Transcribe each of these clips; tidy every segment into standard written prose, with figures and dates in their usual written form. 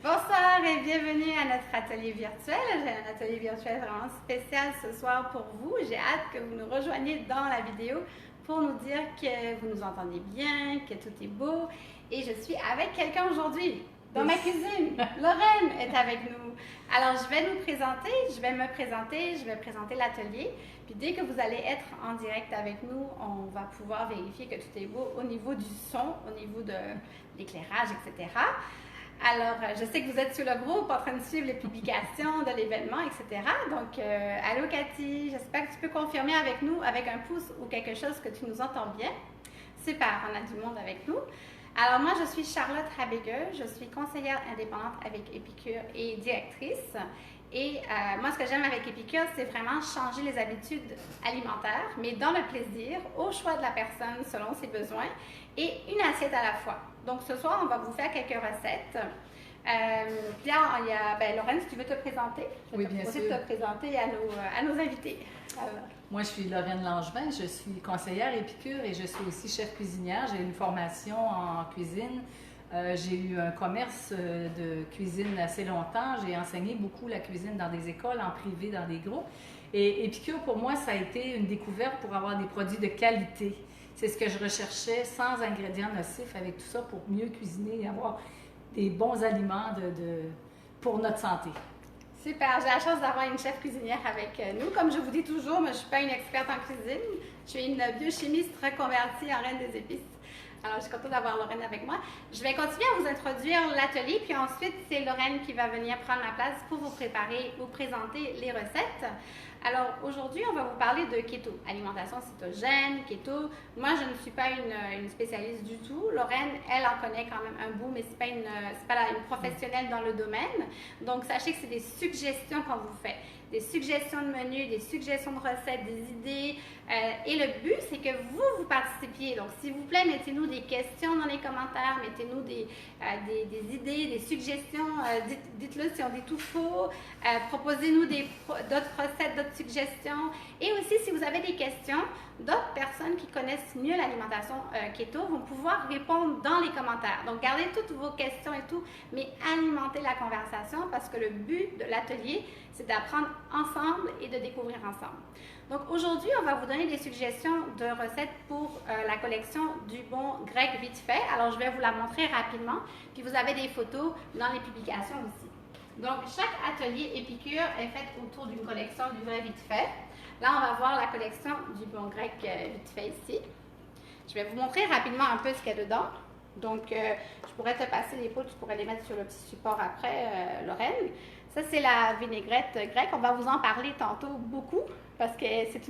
Bonsoir et bienvenue à notre atelier virtuel. J'ai un atelier virtuel vraiment spécial ce soir pour vous. J'ai hâte que vous nous rejoigniez dans la vidéo pour nous dire que vous nous entendez bien, que tout est beau. Et je suis avec quelqu'un aujourd'hui dans ma cuisine. Lorraine est avec nous. Alors, je vais me présenter, je vais présenter l'atelier. Puis dès que vous allez être en direct avec nous, on va pouvoir vérifier que tout est beau au niveau du son, au niveau de l'éclairage, etc. Alors, je sais que vous êtes sur le groupe en train de suivre les publications de l'événement, etc. Donc, allô Cathy, j'espère que tu peux confirmer avec nous, avec un pouce ou quelque chose que tu nous entends bien. Super, on a du monde avec nous. Alors, moi, je suis Charlotte Habeger, je suis conseillère indépendante avec Épicure et directrice. Et moi, ce que j'aime avec Épicure, c'est vraiment changer les habitudes alimentaires, mais dans le plaisir, au choix de la personne selon ses besoins et une assiette à la fois. Donc, ce soir, on va vous faire quelques recettes. Puis là, il y a Lorraine, si tu veux te présenter. Oui, bien sûr. Je vais te présenter à nos invités. Alors. Moi, je suis Lorraine Langevin, je suis conseillère Épicure et je suis aussi chef cuisinière. J'ai une formation en cuisine. J'ai eu un commerce de cuisine assez longtemps. J'ai enseigné beaucoup la cuisine dans des écoles, en privé, dans des groupes. Et Épicure, pour moi, ça a été une découverte pour avoir des produits de qualité. C'est ce que je recherchais, sans ingrédients nocifs, avec tout ça, pour mieux cuisiner et avoir des bons aliments pour notre santé. Super, j'ai la chance d'avoir une chef cuisinière avec nous. Comme je vous dis toujours, moi, je ne suis pas une experte en cuisine. Je suis une biochimiste reconvertie en reine des épices. Alors, je suis contente d'avoir Lorraine avec moi. Je vais continuer à vous introduire l'atelier, puis ensuite, c'est Lorraine qui va venir prendre la place pour vous présenter les recettes. Alors, aujourd'hui, on va vous parler de keto, alimentation cétogène, keto. Moi, je ne suis pas une spécialiste du tout. Lorraine, elle en connaît quand même un bout, mais ce n'est pas une professionnelle dans le domaine. Donc, sachez que c'est des suggestions qu'on vous fait. Des suggestions de menus, des suggestions de recettes, des idées. Et le but, c'est que vous participiez. Donc, s'il vous plaît, mettez-nous des questions dans les commentaires, mettez-nous des idées, des suggestions. Dites-le si on dit tout faux. Proposez-nous d'autres recettes, d'autres suggestions. Et aussi, si vous avez des questions, d'autres personnes qui connaissent mieux l'alimentation keto vont pouvoir répondre dans les commentaires. Donc, gardez toutes vos questions et tout, mais alimentez la conversation parce que le but de l'atelier, c'est d'apprendre ensemble et de découvrir ensemble. Donc, aujourd'hui, on va vous donner des suggestions de recettes pour la collection du bon grec vite fait. Alors, je vais vous la montrer rapidement, puis vous avez des photos dans les publications aussi. Donc, chaque atelier Épicure est fait autour d'une collection du vrai vite fait. Là, on va voir la collection du bon grec vite fait ici. Je vais vous montrer rapidement un peu ce qu'il y a dedans. Donc, je pourrais te passer les pots, tu pourrais les mettre sur le petit support après, Lorraine. Ça, c'est la vinaigrette grecque. On va vous en parler tantôt beaucoup parce que c'est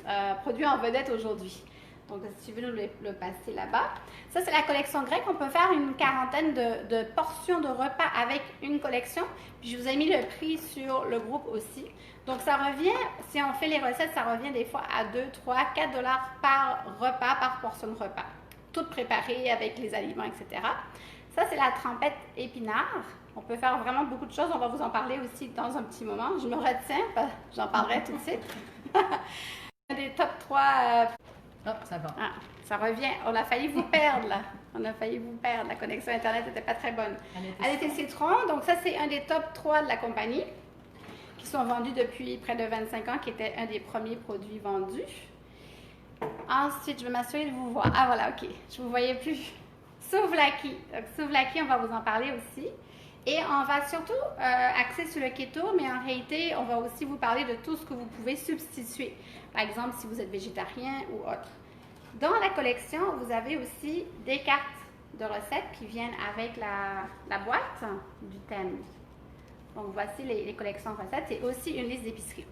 un produit en vedette aujourd'hui. Donc, si tu veux nous le passer là-bas. Ça, c'est la collection grecque. On peut faire une quarantaine de portions de repas avec une collection. Puis, je vous ai mis le prix sur le groupe aussi. Donc, ça revient, si on fait les recettes, ça revient des fois à 2, 3, 4 $ par repas, par portion de repas. Toutes préparées avec les aliments, etc. Ça, c'est la trempette épinard. On peut faire vraiment beaucoup de choses. On va vous en parler aussi dans un petit moment. Je me retiens, j'en parlerai tout de suite. Un des top 3... ça va. Ah, ça revient. On a failli vous perdre, là. On a failli vous perdre. La connexion Internet n'était pas très bonne. Elle était citron. Donc, ça, c'est un des top 3 de la compagnie qui sont vendus depuis près de 25 ans, qui était un des premiers produits vendus. Ensuite, je vais m'assurer de vous voir. Ah, voilà, OK. Je ne vous voyais plus. Souvlaki. Donc, souvlaki, on va vous en parler aussi. Et on va surtout axer sur le keto, mais en réalité, on va aussi vous parler de tout ce que vous pouvez substituer. Par exemple, si vous êtes végétarien ou autre. Dans la collection, vous avez aussi des cartes de recettes qui viennent avec la boîte du thème. Donc, voici les collections de recettes. C'est aussi une liste d'épicerie.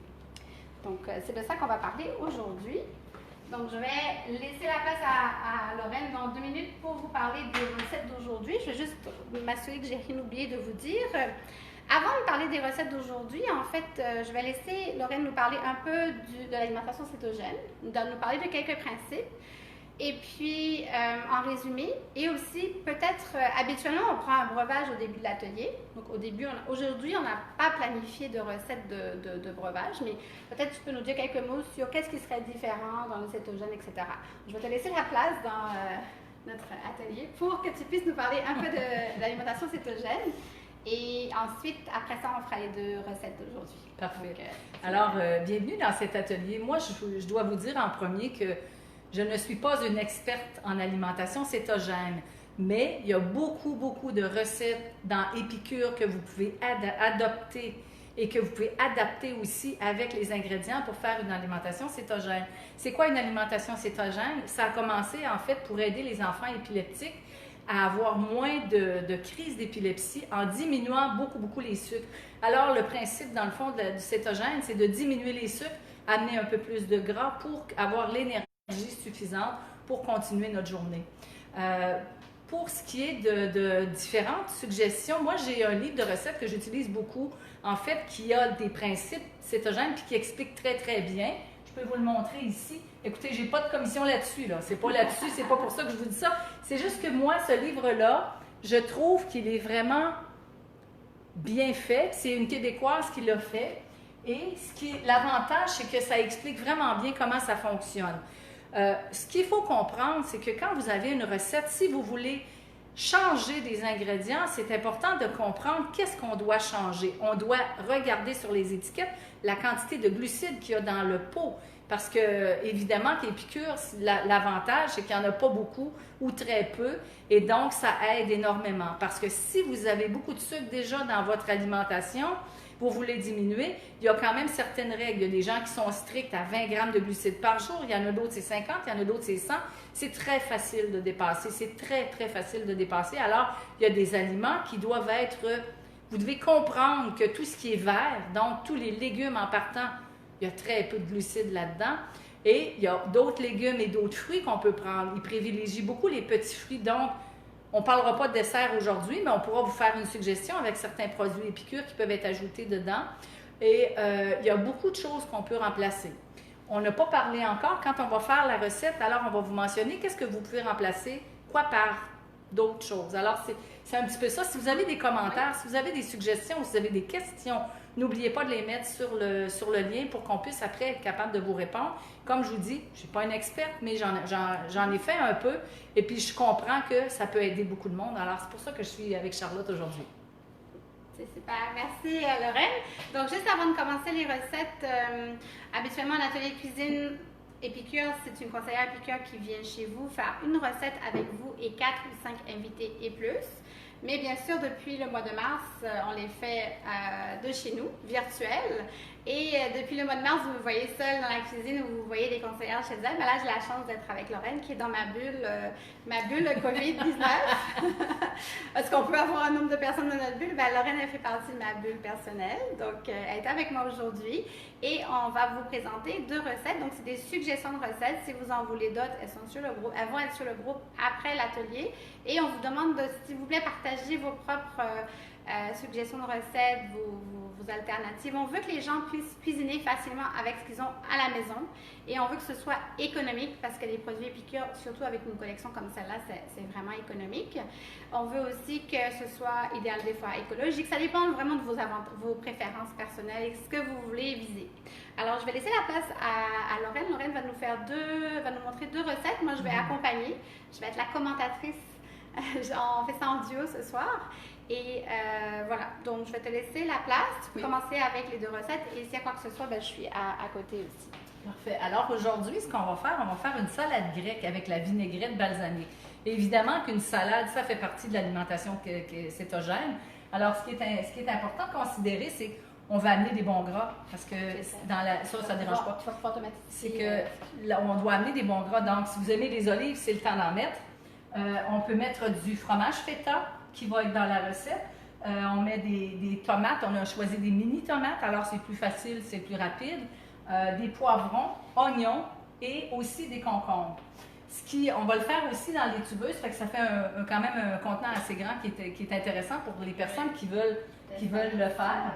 Donc, c'est de ça qu'on va parler aujourd'hui. Donc, je vais laisser la place à Lorraine dans 2 minutes pour vous parler des recettes d'aujourd'hui. Je vais juste m'assurer que j'ai rien oublié de vous dire. Avant de parler des recettes d'aujourd'hui, en fait, je vais laisser Lorraine nous parler un peu de l'alimentation cétogène, nous parler de quelques principes. Et puis, en résumé, et aussi, peut-être, habituellement, on prend un breuvage au début de l'atelier. Donc, aujourd'hui, on n'a pas planifié de recette de breuvage, mais peut-être tu peux nous dire quelques mots sur qu'est-ce qui serait différent dans le cétogène, etc. Je vais te laisser la place dans notre atelier pour que tu puisses nous parler un peu de l'alimentation cétogène. Et ensuite, après ça, on fera les 2 recettes d'aujourd'hui. Parfait. Donc, Alors, bienvenue dans cet atelier. Moi, je dois vous dire en premier que je ne suis pas une experte en alimentation cétogène, mais il y a beaucoup, beaucoup de recettes dans Épicure que vous pouvez adopter et que vous pouvez adapter aussi avec les ingrédients pour faire une alimentation cétogène. C'est quoi une alimentation cétogène? Ça a commencé en fait pour aider les enfants épileptiques à avoir moins de crises d'épilepsie en diminuant beaucoup, beaucoup les sucres. Alors, le principe, dans le fond, du cétogène, c'est de diminuer les sucres, amener un peu plus de gras pour avoir l'énergie suffisante pour continuer notre journée. Pour ce qui est de différentes suggestions, moi, j'ai un livre de recettes que j'utilise beaucoup, en fait, qui a des principes cétogènes puis qui explique très, très bien. Je peux vous le montrer ici. Écoutez, j'ai pas de commission là-dessus, là. C'est pas là-dessus, c'est pas pour ça que je vous dis ça. C'est juste que moi, ce livre-là, je trouve qu'il est vraiment bien fait. C'est une Québécoise qui l'a fait. Et l'avantage, c'est que ça explique vraiment bien comment ça fonctionne. Ce qu'il faut comprendre, c'est que quand vous avez une recette, si vous voulez changer des ingrédients, c'est important de comprendre qu'est-ce qu'on doit changer. On doit regarder sur les étiquettes la quantité de glucides qu'il y a dans le pot. Parce que, évidemment, qu'Épicure, l'avantage, c'est qu'il n'y en a pas beaucoup ou très peu. Et donc, ça aide énormément. Parce que si vous avez beaucoup de sucre déjà dans votre alimentation, vous voulez diminuer, il y a quand même certaines règles. Il y a des gens qui sont stricts à 20 grammes de glucides par jour. Il y en a d'autres, c'est 50. Il y en a d'autres, c'est 100. C'est très facile de dépasser. C'est très, très facile de dépasser. Alors, il y a des aliments qui doivent être... Vous devez comprendre que tout ce qui est vert, donc tous les légumes en partant, il y a très peu de glucides là-dedans. Et il y a d'autres légumes et d'autres fruits qu'on peut prendre. Ils privilégient beaucoup les petits fruits. Donc, on ne parlera pas de dessert aujourd'hui, mais on pourra vous faire une suggestion avec certains produits Épicure qui peuvent être ajoutés dedans. Et il y a beaucoup de choses qu'on peut remplacer. On n'a pas parlé encore. Quand on va faire la recette, alors on va vous mentionner qu'est-ce que vous pouvez remplacer, quoi par d'autres choses. Alors, c'est un petit peu ça. Si vous avez des commentaires, si vous avez des suggestions, si vous avez des questions, n'oubliez pas de les mettre sur le lien pour qu'on puisse après être capable de vous répondre. Comme je vous dis, je ne suis pas une experte, mais j'en ai fait un peu et puis je comprends que ça peut aider beaucoup de monde. Alors, c'est pour ça que je suis avec Charlotte aujourd'hui. C'est super. Merci, Lorraine. Donc, juste avant de commencer les recettes, habituellement, en atelier de cuisine, Épicure, c'est une conseillère Épicure qui vient chez vous faire une recette avec vous et 4 ou 5 invités et plus. Mais bien sûr, depuis le mois de mars, on les fait de chez nous, virtuels. Et depuis le mois de mars, vous me voyez seule dans la cuisine ou vous voyez les conseillères chez elles. Mais là, j'ai la chance d'être avec Lorraine qui est dans ma bulle COVID-19. Est-ce qu'on peut avoir un nombre de personnes dans notre bulle? Ben, Lorraine, elle fait partie de ma bulle personnelle. Donc, elle est avec moi aujourd'hui. Et on va vous présenter 2 recettes. Donc, c'est des suggestions de recettes. Si vous en voulez d'autres, elles sont sur le groupe. Elles vont être sur le groupe après l'atelier. Et on vous demande de, s'il vous plaît, partager vos propres suggestions de recettes, vos alternatives. On veut que les gens puissent cuisiner facilement avec ce qu'ils ont à la maison et on veut que ce soit économique parce que les produits Épicure, surtout avec une collection comme celle-là, c'est vraiment économique. On veut aussi que ce soit idéal des fois écologique. Ça dépend vraiment de vos préférences personnelles et ce que vous voulez viser. Alors, je vais laisser la place à Lorraine. Lorraine va nous montrer 2 recettes. Moi, je vais accompagner. Je vais être la commentatrice. On fait ça en duo ce soir. Et voilà, donc je vais te laisser la place. Tu peux commencer avec les 2 recettes et s'il y a quoi que ce soit, ben, je suis à côté aussi. Parfait. Alors aujourd'hui, ce qu'on va faire, on va faire une salade grecque avec la vinaigrette balsamée. Et évidemment qu'une salade, ça fait partie de l'alimentation cétogène. Alors ce qui est important de considérer, c'est qu'on va amener des bons gras parce que ça ne dérange pas. C'est que là, on doit amener des bons gras. Donc si vous aimez les olives, c'est le temps d'en mettre. On peut mettre du fromage feta qui va être dans la recette. On met des tomates, on a choisi des mini tomates, alors c'est plus facile, c'est plus rapide. Des poivrons, oignons et aussi des concombres. On va le faire aussi dans les tubeuses, fait que ça fait quand même un contenant assez grand qui est intéressant pour les personnes qui veulent le faire.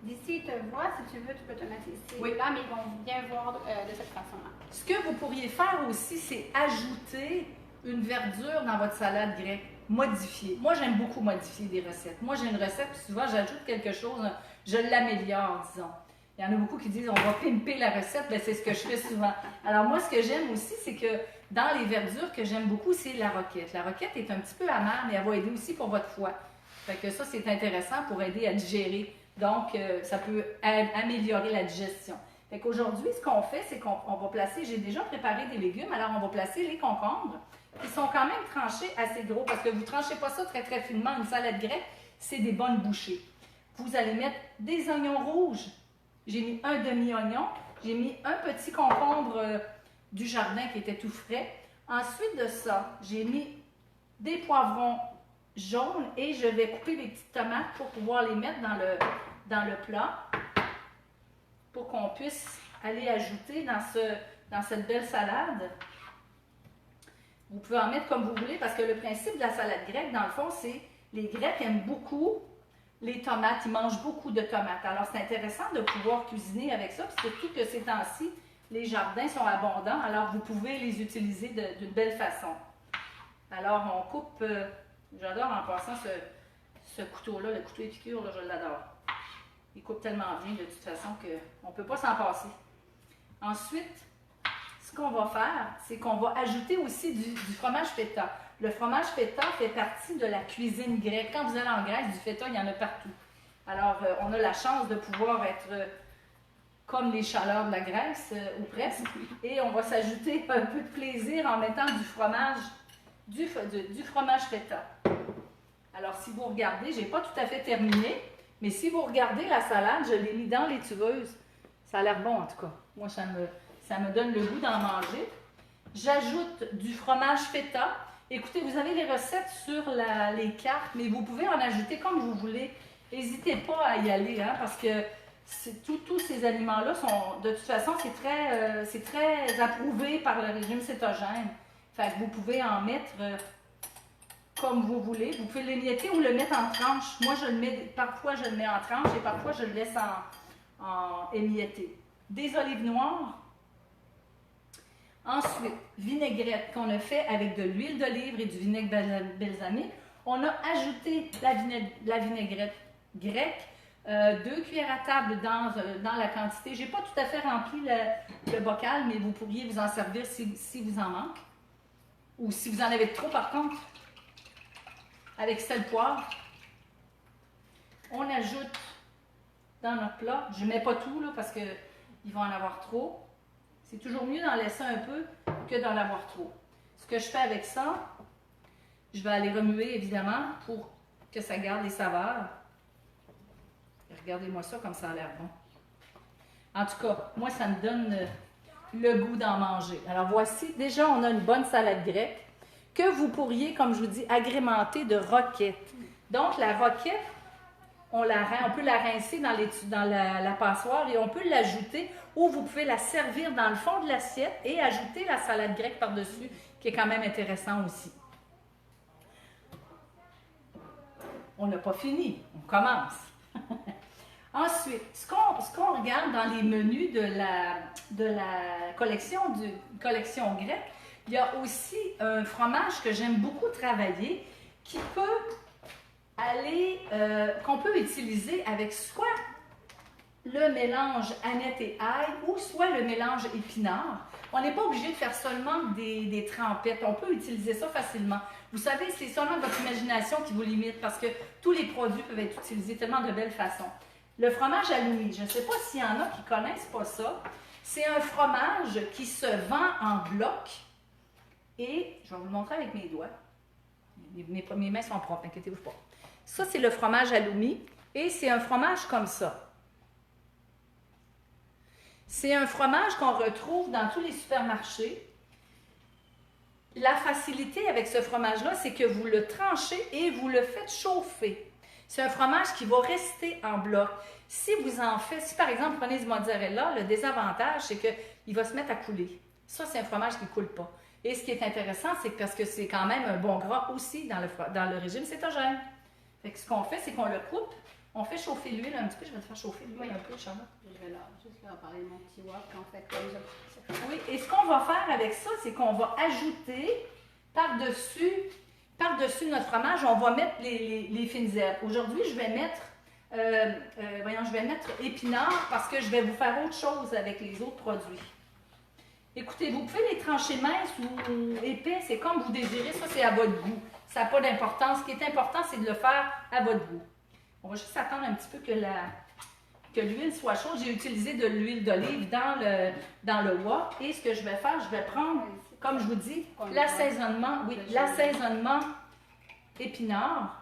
D'ici, ils te voient, si tu veux, tu peux te mettre ici. Oui. Là, mais ils vont bien voir de cette façon-là. Ce que vous pourriez faire aussi, c'est ajouter une verdure dans votre salade grecque. Modifier. Moi, j'aime beaucoup modifier des recettes. Moi, j'ai une recette, puis souvent, j'ajoute quelque chose, je l'améliore, disons. Il y en a beaucoup qui disent, on va pimper la recette, bien, c'est ce que je fais souvent. Alors, moi, ce que j'aime aussi, c'est que dans les verdures que j'aime beaucoup, c'est la roquette. La roquette est un petit peu amère, mais elle va aider aussi pour votre foie. Fait que ça, c'est intéressant pour aider à digérer. Donc, ça peut améliorer la digestion. Fait qu'aujourd'hui, ce qu'on fait, c'est qu'on va placer, j'ai déjà préparé des légumes, alors on va placer les concombres, qui sont quand même tranchés assez gros, parce que vous ne tranchez pas ça très très finement. Une salade grecque, c'est des bonnes bouchées. Vous allez mettre des oignons rouges. J'ai mis un demi-oignon. J'ai mis un petit concombre du jardin qui était tout frais. Ensuite de ça, j'ai mis des poivrons jaunes et je vais couper des petites tomates pour pouvoir les mettre dans le plat pour qu'on puisse aller ajouter dans cette belle salade. Vous pouvez en mettre comme vous voulez parce que le principe de la salade grecque, dans le fond, c'est les Grecs aiment beaucoup les tomates. Ils mangent beaucoup de tomates. Alors, c'est intéressant de pouvoir cuisiner avec ça, surtout que ces temps-ci, les jardins sont abondants. Alors, vous pouvez les utiliser d'une belle façon. Alors, on coupe... j'adore en passant ce couteau-là, le couteau épicure, là, je l'adore. Il coupe tellement bien de toute façon qu'on ne peut pas s'en passer. Ensuite, ce qu'on va faire, c'est qu'on va ajouter aussi du fromage feta. Le fromage feta fait partie de la cuisine grecque. Quand vous allez en Grèce, du feta, il y en a partout. Alors, on a la chance de pouvoir être comme les chaleurs de la Grèce, ou presque. Et on va s'ajouter un peu de plaisir en mettant du fromage feta. Alors, si vous regardez, je n'ai pas tout à fait terminé, mais si vous regardez la salade, je l'ai mis dans les tuveuses. Ça a l'air bon, en tout cas. Moi, ça me donne le goût d'en manger. J'ajoute du fromage feta. Écoutez, vous avez les recettes sur les cartes, mais vous pouvez en ajouter comme vous voulez. N'hésitez pas à y aller, hein, parce que tous ces aliments-là sont, de toute façon, c'est très approuvé par le régime cétogène. Fait que vous pouvez en mettre comme vous voulez. Vous pouvez l'émietter ou le mettre en tranches. Moi, parfois je le mets en tranches et parfois je le laisse en émietté. Des olives noires. Ensuite, vinaigrette qu'on a fait avec de l'huile d'olive et du vinaigre balsamique. On a ajouté la vinaigrette grecque, 2 cuillères à table dans la quantité. Je n'ai pas tout à fait rempli le bocal, mais vous pourriez vous en servir si vous en manque. Ou si vous en avez trop, par contre, avec sel poivre. On ajoute dans notre plat. Je ne mets pas tout là, parce qu'ils vont en avoir trop. C'est toujours mieux d'en laisser un peu que d'en avoir trop. Ce que je fais avec ça, je vais aller remuer évidemment pour que ça garde les saveurs. Et regardez-moi ça comme ça a l'air bon. En tout cas, moi ça me donne le goût d'en manger. Alors voici, déjà on a une bonne salade grecque que vous pourriez, comme je vous dis, agrémenter de roquette. Donc la roquette, on peut la rincer dans la passoire et on peut l'ajouter ou vous pouvez la servir dans le fond de l'assiette et ajouter la salade grecque par-dessus, qui est quand même intéressant aussi. On n'a pas fini, on commence. Ensuite, ce qu'on regarde dans les menus de la collection grecque, il y a aussi un fromage que j'aime beaucoup travailler qui peut qu'on peut utiliser avec soit le mélange aneth et ail ou soit le mélange épinard. On n'est pas obligé de faire seulement des trempettes. On peut utiliser ça facilement. Vous savez, c'est seulement votre imagination qui vous limite parce que tous les produits peuvent être utilisés tellement de belles façons. Le fromage halloumi, je ne sais pas s'il y en a qui ne connaissent pas ça. C'est un fromage qui se vend en bloc et je vais vous le montrer avec mes doigts. Mes mains sont propres, inquiétez-vous pas. Ça, c'est le fromage halloumi et c'est un fromage comme ça. C'est un fromage qu'on retrouve dans tous les supermarchés. La facilité avec ce fromage-là, c'est que vous le tranchez et vous le faites chauffer. C'est un fromage qui va rester en bloc. Si par exemple, vous prenez du mozzarella, le désavantage, c'est qu'il va se mettre à couler. Ça, c'est un fromage qui ne coule pas. Et ce qui est intéressant, c'est que parce que c'est quand même un bon gras aussi dans le régime cétogène. Fait que ce qu'on fait, c'est qu'on le coupe, on fait chauffer l'huile un petit peu. Je vais te faire chauffer l'huile un peu, Charlotte. Je vais juste leur parler de mon petit wok en fait comme ça. Oui, et ce qu'on va faire avec ça, c'est qu'on va ajouter par-dessus notre fromage, on va mettre les fines herbes. Aujourd'hui, je vais mettre épinards parce que je vais vous faire autre chose avec les autres produits. Écoutez, vous pouvez les trancher minces ou épais, c'est comme vous désirez, ça c'est à votre goût. ça n'a pas d'importance. Ce qui est important, c'est de le faire à votre goût. On va juste attendre un petit peu que l'huile soit chaude. J'ai utilisé de l'huile d'olive dans le wok. Et ce que je vais faire, je vais prendre, comme je vous dis, l'assaisonnement épinard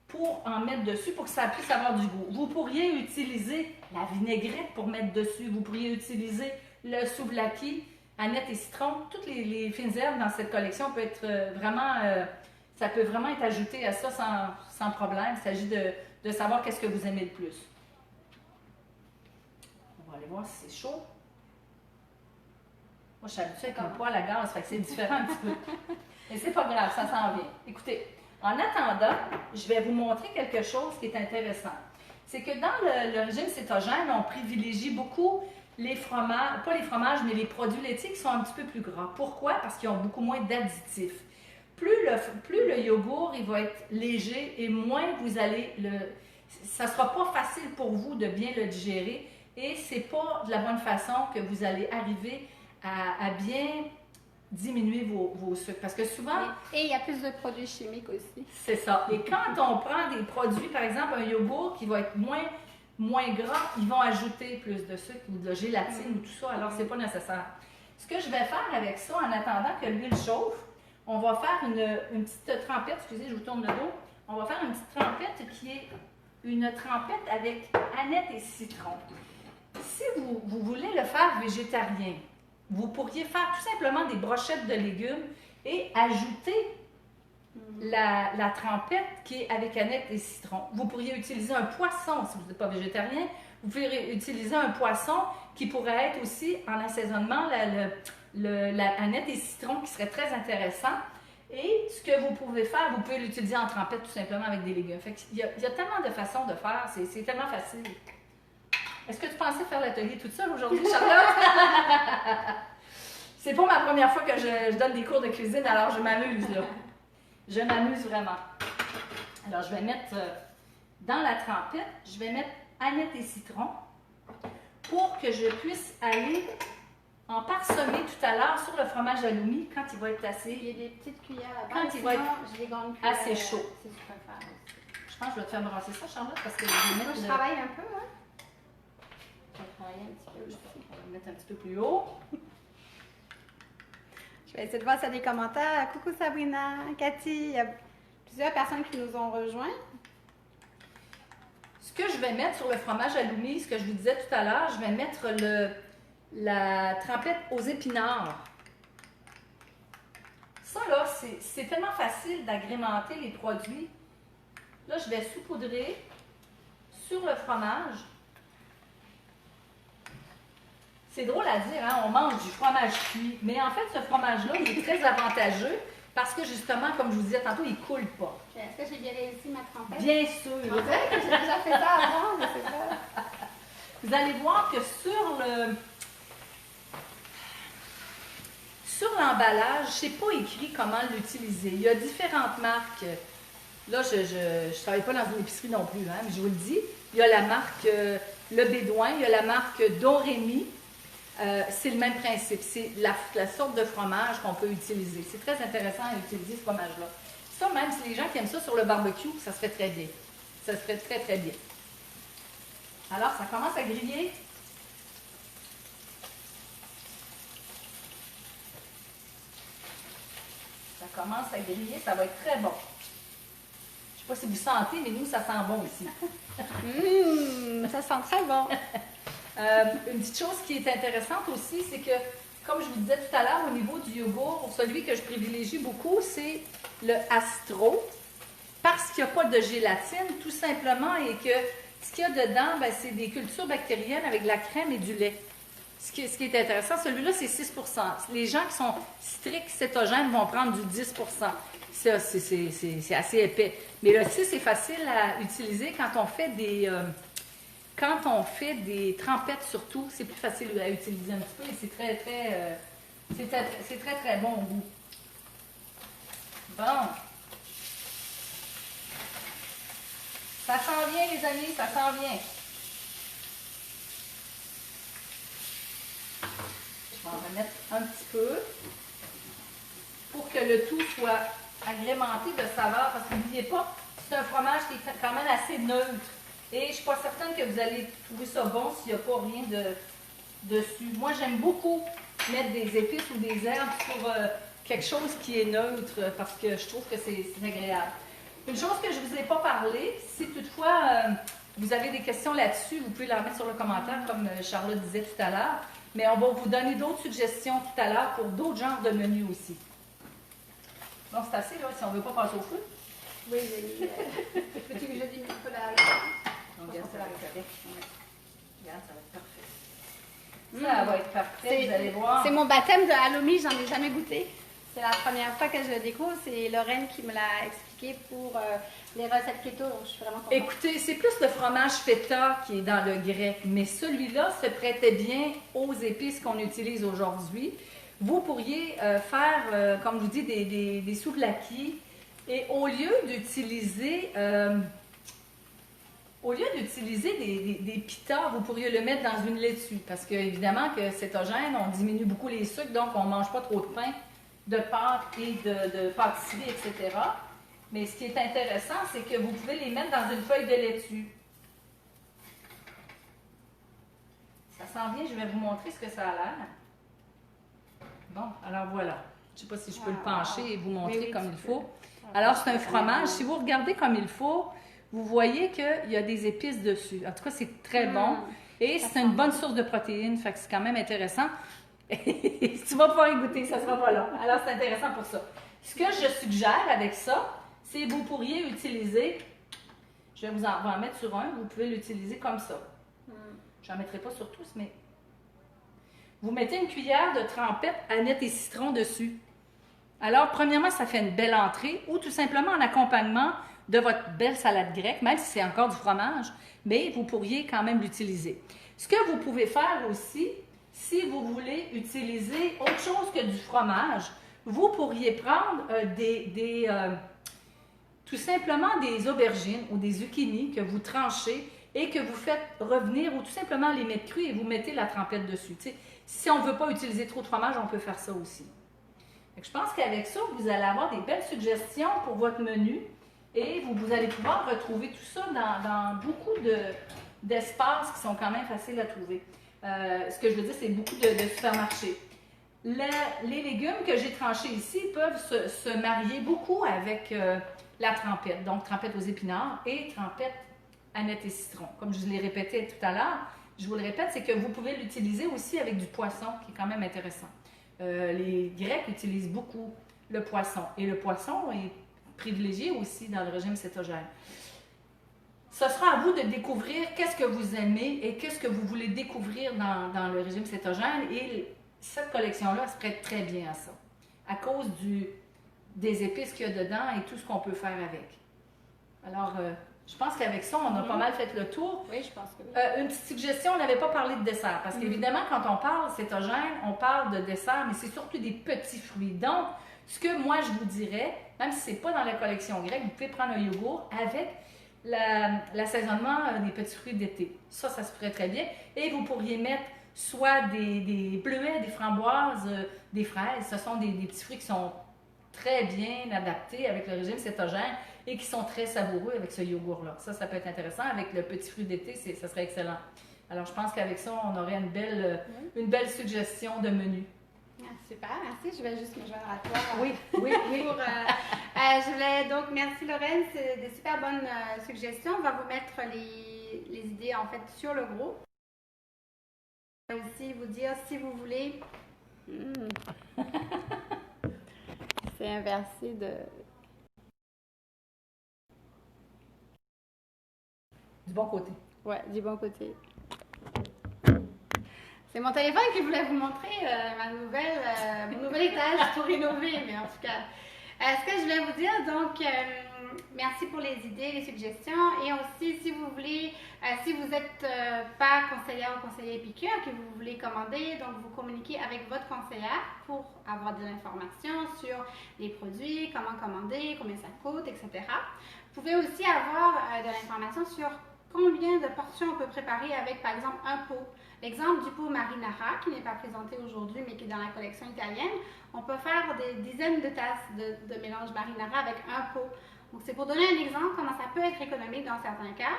pour en mettre dessus pour que ça puisse avoir du goût. Vous pourriez utiliser la vinaigrette pour mettre dessus. Vous pourriez utiliser le souvlaki, aneth et citron. Toutes les fines herbes dans cette collection peuvent être ça peut vraiment être ajouté à ça sans problème. Il s'agit de savoir qu'est-ce que vous aimez le plus. On va aller voir si c'est chaud. Moi, je suis habituée avec un poêle à gaz, fait que c'est différent un petit peu. Mais c'est pas grave, ça s'en vient. Écoutez, en attendant, je vais vous montrer quelque chose qui est intéressant. C'est que dans le régime cétogène, on privilégie beaucoup les fromages, pas les fromages, mais les produits laitiers qui sont un petit peu plus gras. Pourquoi? Parce qu'ils ont beaucoup moins d'additifs. Plus le yogourt il va être léger et moins vous allez ça ne sera pas facile pour vous de bien le digérer et c'est pas de la bonne façon que vous allez arriver à bien diminuer vos sucres. Parce que souvent... Et il y a plus de produits chimiques aussi. C'est ça. Et quand on prend des produits, par exemple un yogourt qui va être moins gras, ils vont ajouter plus de sucre ou de gélatine ou tout ça. Alors, c'est pas nécessaire. Ce que je vais faire avec ça, en attendant que l'huile chauffe, on va faire une petite trempette. Excusez, je vous tourne le dos. On va faire une petite trempette qui est une trempette avec aneth et citron. Si vous voulez le faire végétarien, vous pourriez faire tout simplement des brochettes de légumes et ajouter la trempette qui est avec aneth et citron. Vous pourriez utiliser un poisson si vous n'êtes pas végétarien. Vous pouvez utiliser un poisson qui pourrait être aussi en assaisonnement la aneth et citron qui serait très intéressant. Et ce que vous pouvez faire, vous pouvez l'utiliser en trempette tout simplement avec des légumes. Fait il y a tellement de façons de faire, c'est tellement facile. Est-ce que tu pensais faire l'atelier toute seule aujourd'hui, Charlotte? C'est pas ma première fois que je donne des cours de cuisine, alors je m'amuse là. Je m'amuse vraiment. Alors, je vais mettre dans la trempette, je vais mettre aneth et citron pour que je puisse aller en parsemer tout à l'heure sur le fromage halloumi quand il va être assez... Il y a des petites cuillères là-bas. Quand il va être assez chaud. Si tu préfères aussi. Je pense que je vais te faire brasser ça, Charlotte, parce que Moi, je travaille un peu, hein? Je vais travailler un petit peu. On va le mettre un petit peu plus haut. Je vais essayer de voir s'il y a des commentaires. Coucou Sabrina, Cathy, il y a plusieurs personnes qui nous ont rejoints. Ce que je vais mettre sur le fromage halloumi, ce que je vous disais tout à l'heure, je vais mettre la trempette aux épinards. Ça, là, c'est tellement facile d'agrémenter les produits. Là, je vais saupoudrer sur le fromage. C'est drôle à dire, hein? On mange du fromage cuit, mais en fait, ce fromage-là, il est très avantageux parce que justement, comme je vous disais tantôt, il ne coule pas. Est-ce que j'ai bien réussi ma trempette? Bien sûr. On dirait que j'ai déjà fait ça avant, je sais pas. Vous allez voir que sur l'emballage, je ne sais pas écrit comment l'utiliser. Il y a différentes marques. Là, je ne travaille pas dans une épicerie non plus, hein, mais je vous le dis. Il y a la marque Le Bédouin, il y a la marque Don Rémy. C'est le même principe. C'est la sorte de fromage qu'on peut utiliser. C'est très intéressant à utiliser ce fromage-là. Ça, même si les gens qui aiment ça sur le barbecue, ça se fait très bien. Ça se fait très, très bien. Alors, ça commence à griller. Ça commence à griller. Ça va être très bon. Je ne sais pas si vous sentez, mais nous, ça sent bon ici. Ça sent très bon. Une petite chose qui est intéressante aussi, c'est que, comme je vous disais tout à l'heure, au niveau du yogourt, celui que je privilégie beaucoup, c'est le Astro, parce qu'il n'y a pas de gélatine, tout simplement, et que ce qu'il y a dedans, ben, c'est des cultures bactériennes avec de la crème et du lait. Ce qui est intéressant, celui-là, c'est 6 %. Les gens qui sont stricts cétogènes vont prendre du 10 %. Ça, c'est assez épais. Mais le 6 est facile à utiliser quand on fait des trempettes surtout, c'est plus facile à utiliser un petit peu et c'est très, très bon au goût. Bon. Ça s'en vient, les amis, ça s'en vient. Je vais en remettre un petit peu pour que le tout soit agrémenté de saveurs, parce que n'oubliez pas, c'est un fromage qui est quand même assez neutre. Et je ne suis pas certaine que vous allez trouver ça bon s'il n'y a pas rien dessus. Moi, j'aime beaucoup mettre des épices ou des herbes sur quelque chose qui est neutre, parce que je trouve que c'est agréable. Une chose que je ne vous ai pas parlé, si toutefois vous avez des questions là-dessus, vous pouvez la remettre sur le commentaire, comme Charlotte disait tout à l'heure. Mais on va vous donner d'autres suggestions tout à l'heure pour d'autres genres de menus aussi. Bon, c'est assez, là, si on ne veut pas passer au feu. Oui, j'ai mis. Peux-tu que je dise un peu la. Donc, regarde, ça va être correct. Regarde, ça va être parfait. Ça va être parfait, vous allez voir. C'est mon baptême de halloumi, j'en ai jamais goûté. C'est la première fois que je le découvre. C'est Lorraine qui me l'a expliqué pour les recettes keto, donc je suis vraiment contente. Écoutez, c'est plus le fromage feta qui est dans le grec, mais celui-là se prêtait bien aux épices qu'on utilise aujourd'hui. Vous pourriez faire, comme je vous dis, des souvlaki, et au lieu d'utiliser des pitas, vous pourriez le mettre dans une laitue, parce qu'évidemment que cétogène, on diminue beaucoup les sucres, donc on ne mange pas trop de pain, de pâtes et de pâtisserie, etc. Mais ce qui est intéressant, c'est que vous pouvez les mettre dans une feuille de laitue. Ça sent bien, je vais vous montrer ce que ça a l'air. Bon, alors voilà. Je ne sais pas si je peux le pencher et vous montrer comme il faut. Alors, c'est un fromage. Si vous regardez comme il faut, vous voyez qu'il y a des épices dessus. En tout cas, c'est très bon. Et c'est une bonne source de protéines, fait que c'est quand même intéressant. Si tu vas pouvoir y goûter, ça ne sera pas long. Alors, c'est intéressant pour ça. Ce que je suggère avec ça, c'est que vous pourriez utiliser, je vais vous en mettre sur un, vous pouvez l'utiliser comme ça. Je n'en mettrai pas sur tous, mais vous mettez une cuillère de trempette, aneth et citron dessus. Alors, premièrement, ça fait une belle entrée, ou tout simplement en accompagnement de votre belle salade grecque, même si c'est encore du fromage, mais vous pourriez quand même l'utiliser. Ce que vous pouvez faire aussi, si vous voulez utiliser autre chose que du fromage, vous pourriez prendre tout simplement des aubergines ou des zucchini que vous tranchez et que vous faites revenir, ou tout simplement les mettre crus et vous mettez la trempette dessus. Tu sais, si on ne veut pas utiliser trop de fromage, on peut faire ça aussi. Je pense qu'avec ça, vous allez avoir des belles suggestions pour votre menu et vous allez pouvoir retrouver tout ça dans beaucoup d'espaces qui sont quand même faciles à trouver. Ce que je veux dire, c'est beaucoup de supermarchés. Les légumes que j'ai tranchés ici peuvent se marier beaucoup avec la trempette. Donc, trempette aux épinards et trempette aneth et citron. Comme je l'ai répété tout à l'heure, je vous le répète, c'est que vous pouvez l'utiliser aussi avec du poisson, qui est quand même intéressant. Les Grecs utilisent beaucoup le poisson. Et le poisson est privilégié aussi dans le régime cétogène. Ce sera à vous de découvrir qu'est-ce que vous aimez et qu'est-ce que vous voulez découvrir dans le régime cétogène. Et cette collection-là se prête très bien à ça, à cause des épices qu'il y a dedans et tout ce qu'on peut faire avec. Alors, je pense qu'avec ça, on a pas mal fait le tour. Oui, je pense que oui. Une petite suggestion, on n'avait pas parlé de dessert, parce qu'évidemment, quand on parle cétogène, on parle de dessert, mais c'est surtout des petits fruits. Donc, ce que moi, je vous dirais, même si ce n'est pas dans la collection grecque, vous pouvez prendre un yogourt avec l'assaisonnement des petits fruits d'été. Ça se ferait très bien. Et vous pourriez mettre soit des bleuets, des framboises, des fraises. Ce sont des petits fruits qui sont très bien adaptés avec le régime cétogène et qui sont très savoureux avec ce yogourt-là. Ça peut être intéressant. Avec le petit fruit d'été, ça serait excellent. Alors, je pense qu'avec ça, on aurait une belle suggestion de menu. Ah, super, merci. Je vais juste me joindre à toi. Oui. Je voulais donc, merci Lorraine, c'est des super bonnes suggestions. On va vous mettre les idées en fait sur le groupe. Je vais aussi vous dire si vous voulez. C'est inversé de. Du bon côté. Ouais, du bon côté. C'est mon téléphone qui voulait vous montrer mon nouvel étage pour rénover, mais en tout cas. Ce que je voulais vous dire, donc, merci pour les idées, les suggestions. Et aussi, si vous voulez, si vous n'êtes pas conseillère ou conseiller épicure, que vous voulez commander, donc vous communiquez avec votre conseillère pour avoir de l'information sur les produits, comment commander, combien ça coûte, etc. Vous pouvez aussi avoir de l'information sur combien de portions on peut préparer avec, par exemple, un pot. L'exemple du pot marinara, qui n'est pas présenté aujourd'hui, mais qui est dans la collection italienne, on peut faire des dizaines de tasses de mélange marinara avec un pot. Donc, c'est pour donner un exemple comment ça peut être économique dans certains cas.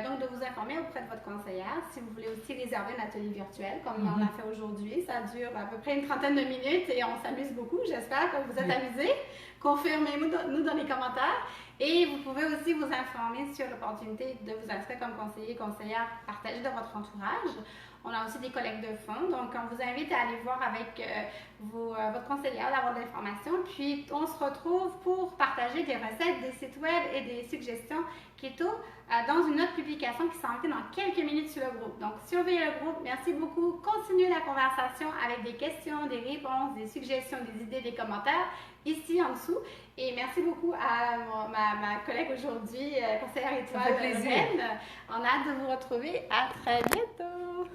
Donc, de vous informer auprès de votre conseillère. Si vous voulez aussi réserver un atelier virtuel, comme on a fait aujourd'hui, ça dure à peu près une trentaine de minutes et on s'amuse beaucoup. J'espère que vous êtes amusés. Confirmez-nous dans les commentaires. Et vous pouvez aussi vous informer sur l'opportunité de vous inscrire comme conseiller, conseillère partagée de votre entourage. On a aussi des collectes de fonds, donc on vous invite à aller voir avec votre conseillère, d'avoir de l'information. Puis on se retrouve pour partager des recettes, des sites web et des suggestions keto dans une autre publication qui s'en vient dans quelques minutes sur le groupe. Donc surveillez le groupe, merci beaucoup. Continuez la conversation avec des questions, des réponses, des suggestions, des idées, des commentaires ici en dessous. Et merci beaucoup à ma collègue aujourd'hui, conseillère étoile, Lorraine. On a hâte de vous retrouver. À très bientôt!